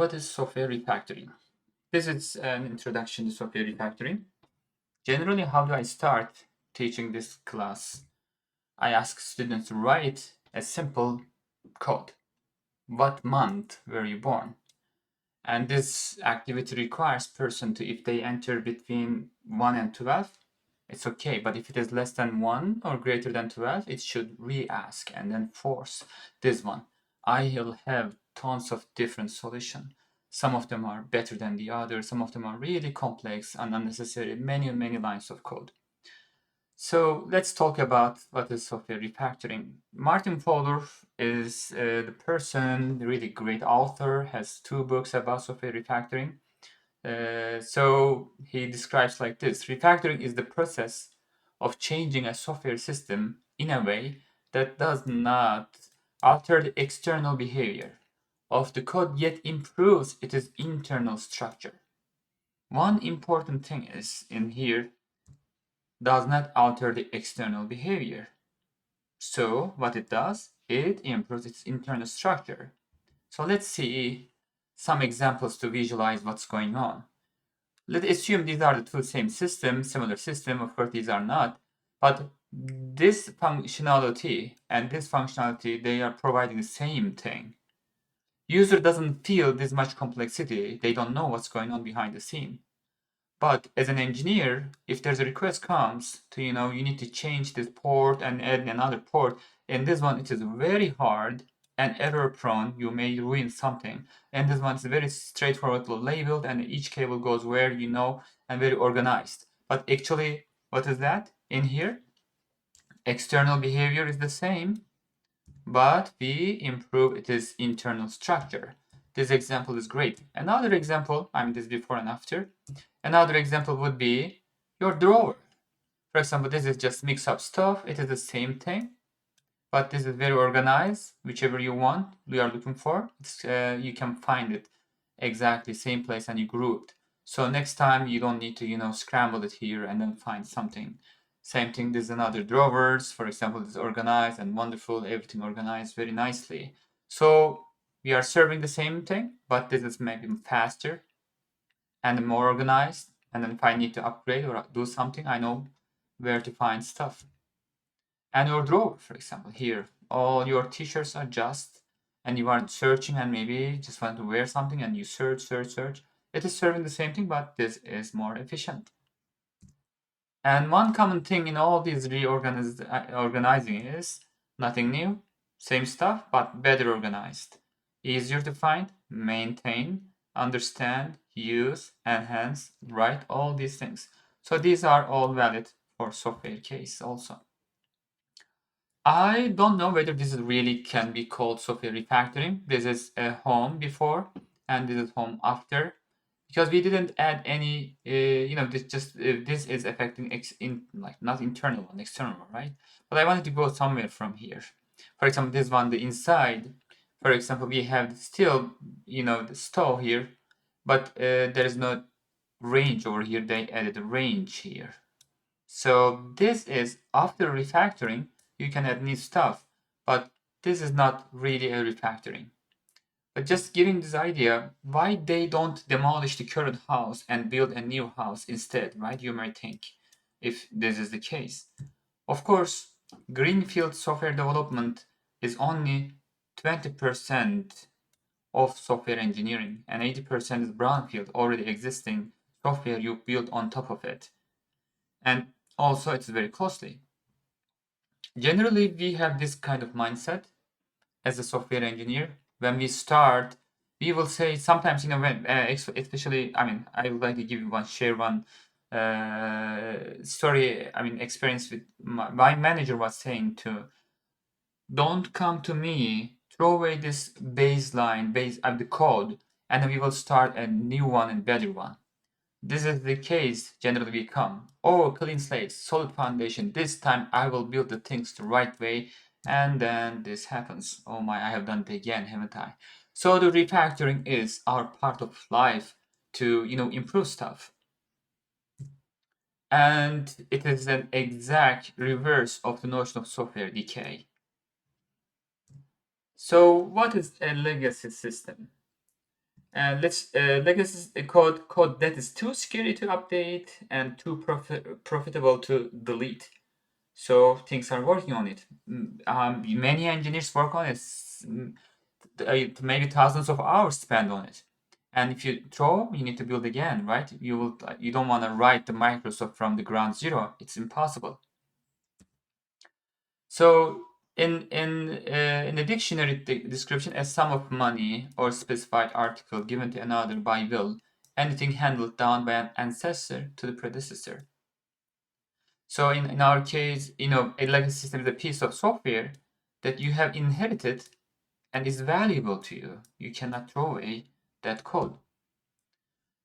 What is software refactoring? This is an introduction to software refactoring. Generally, how do I start teaching this class? I ask students to write a simple code. What month were you born? And this activity requires person to, if they enter between 1 and 12, it's okay. But if it is less than 1 or greater than 12, it should re-ask and then force this one. I'll have tons of different solutions. Some of them are better than the others. Some of them are really complex and unnecessary, many lines of code. So let's talk about what is software refactoring. Martin Fowler is the person, the really great author, has 2 books about software refactoring. So he describes like this: refactoring is the process of changing a software system in a way that does not alter the external behavior of the code, yet improves its internal structure. One important thing is in here, does not alter the external behavior. So what it does, it improves its internal structure. So let's see some examples to visualize what's going on. Let's assume these are the 2 same systems, similar system. Of course, these are not. But this functionality and this functionality, they are providing the same thing. User doesn't feel this much complexity. They don't know what's going on behind the scene. But as an engineer, if there's a request comes to, you need to change this port and add another port, in this one, it is very hard and error prone. You may ruin something. And this one is very straightforwardly labeled, and each cable goes where and very organized. But actually, what is that in here? External behavior is the same, but we improve its internal structure. This example is great. Another example, this before and after. Another example would be your drawer. For example, this is just mix up stuff. It is the same thing, but this is very organized. Whichever you want, we are looking for, you can find it exactly same place and you grouped. So next time you don't need to, scramble it here and then find something. Same thing, there's another drawers. For example, it's organized and wonderful, everything organized very nicely. So we are serving the same thing, but this is maybe faster and more organized. And then if I need to upgrade or do something, I know where to find stuff. And your drawer, for example, here, all your t-shirts are just, and you aren't searching and maybe just want to wear something and you search. It is serving the same thing, but this is more efficient. And one common thing in all these organizing is nothing new, same stuff, but better organized. Easier to find, maintain, understand, use, enhance, write, all these things. So these are all valid for software case also. I don't know whether this really can be called software refactoring. This is a home before and this is home after, because we didn't add any, this is affecting not internal one, external one, right? But I wanted to go somewhere from here. For example, this one, the inside, for example, we have still, the stove here, but there is no range over here. They added a range here. So this is after refactoring, you can add new stuff, but this is not really a refactoring. But just giving this idea, why they don't demolish the current house and build a new house instead, right? You might think, if this is the case. Of course, greenfield software development is only 20% of software engineering, and 80% is brownfield, already existing software you build on top of it. And also, it's very costly. Generally, we have this kind of mindset as a software engineer. When we start, we will say sometimes, when especially, I would like to give you share one story. Experience with my manager was saying to, don't come to me, throw away this baseline base of the code, and then we will start a new one and better one. This is the case generally become. Oh, clean slate, solid foundation. This time I will build the things the right way. And then this happens. Oh my, I have done it again, haven't I? So the refactoring is our part of life to, improve stuff. And it is an exact reverse of the notion of software decay. So what is a legacy system? And let's legacy code that is too scary to update and too profitable to delete. So things are working on it. Many engineers work on it. Maybe thousands of hours spent on it. And if you throw, you need to build again, right? You don't want to write the Microsoft from the ground zero. It's impossible. So in the dictionary description, a sum of money or specified article given to another by will, anything handled down by an ancestor to the predecessor. So in our case, a legacy system is a piece of software that you have inherited and is valuable to you. You cannot throw away that code.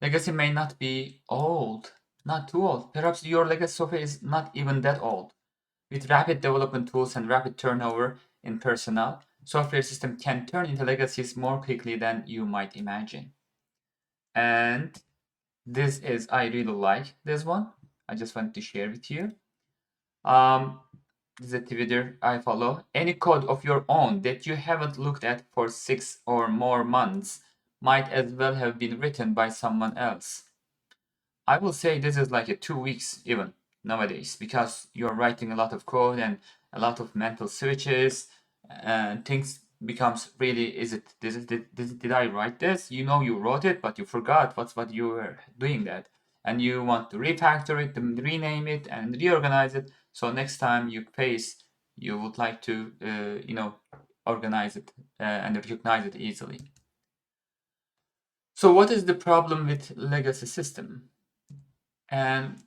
Legacy may not be old, not too old. Perhaps your legacy software is not even that old. With rapid development tools and rapid turnover in personnel, software system can turn into legacies more quickly than you might imagine. And I really like this one. I just want to share with you. This is a Twitter I follow. Any code of your own that you haven't looked at for 6 or more months might as well have been written by someone else. I will say this is like a 2 weeks even nowadays, because you're writing a lot of code and a lot of mental switches, and things becomes really, did I write this? You wrote it, but you forgot what you were doing that. And you want to refactor it, rename it, and reorganize it. So next time you would like to, organize it and recognize it easily. So what is the problem with legacy system? And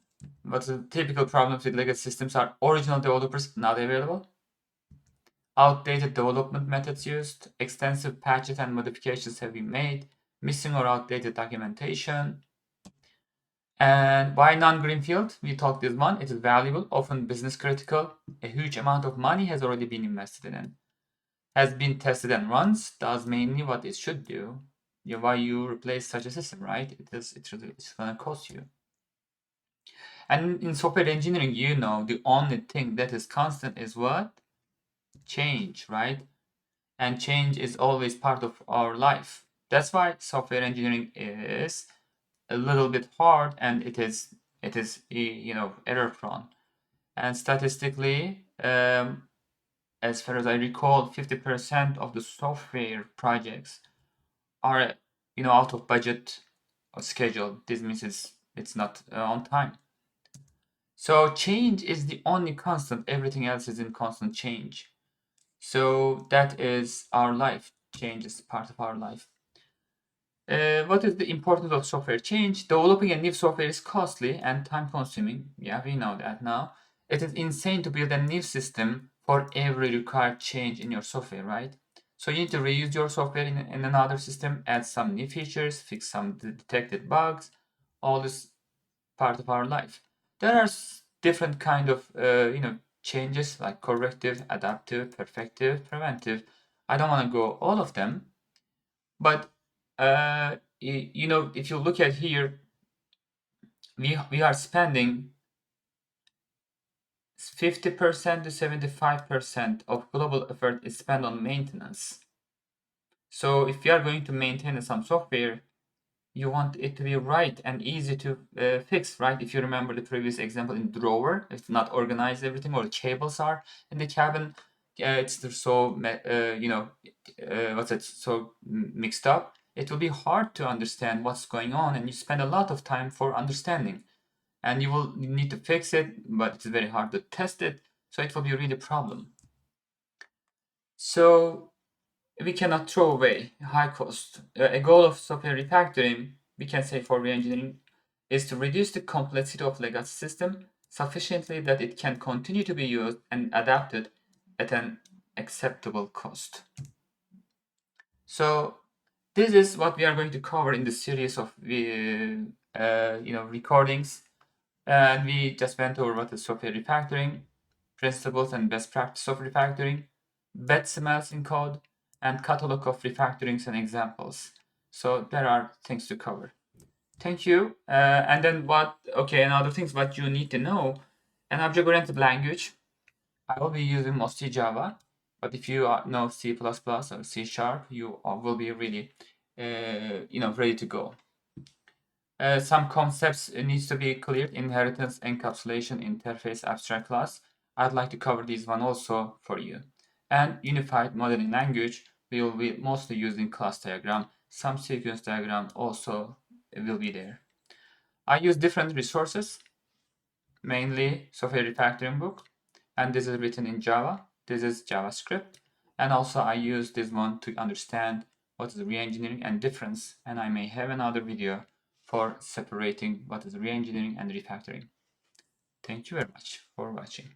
what's the typical problems with legacy systems are original developers not available, outdated development methods used, extensive patches and modifications have been made, missing or outdated documentation. And why non-greenfield? We talked this one. It is valuable, often business critical. A huge amount of money has already been invested in, has been tested and runs, does mainly what it should do. Why you replace such a system, right? It's going to cost you. And in software engineering, the only thing that is constant is what? Change, right? And change is always part of our life. That's why software engineering is a little bit hard, and it is error prone. And statistically, as far as I recall, 50% of the software projects are out of budget or schedule. This means it's not on time. So change is the only constant. Everything else is in constant change. So that is our life. Change is part of our life. What is the importance of software change? Developing a new software is costly and time consuming. Yeah, we know that now. It is insane to build a new system for every required change in your software, right? So you need to reuse your software in another system, add some new features, fix some detected bugs. All this part of our life. There are different kind of changes like corrective, adaptive, perfective, preventive. I don't want to go all of them, but if you look at here, we are spending 50% to 75% of global effort is spent on maintenance. So if you are going to maintain some software, you want it to be right and easy to fix, right? If you remember the previous example in drawer, it's not organized everything, or the cables are in the cabin, it's so so mixed up. It will be hard to understand what's going on, and you spend a lot of time for understanding, and you will need to fix it, but it's very hard to test it, so it will be really a problem. So we cannot throw away high cost. A goal of software refactoring, we can say, for re-engineering, is to reduce the complexity of legacy system sufficiently that it can continue to be used and adapted at an acceptable cost. So this is what we are going to cover in the series of recordings, and we just went over what is software refactoring, principles and best practice of refactoring, bad smells in code, and catalog of refactorings and examples. So there are things to cover. Thank you. And then another things what you need to know. An object-oriented language, I will be using mostly Java, but if you know C++ or C Sharp, you will be really ready to go. Some concepts needs to be cleared: inheritance, encapsulation, interface, abstract class. I'd like to cover this one also for you. And unified modeling language, we will be mostly using class diagram. Some sequence diagram also will be there. I use different resources, mainly software refactoring book, and this is written in Java. This is JavaScript, and also I use this one to understand what is re-engineering and difference, and I may have another video for separating what is re-engineering and refactoring. Thank you very much for watching.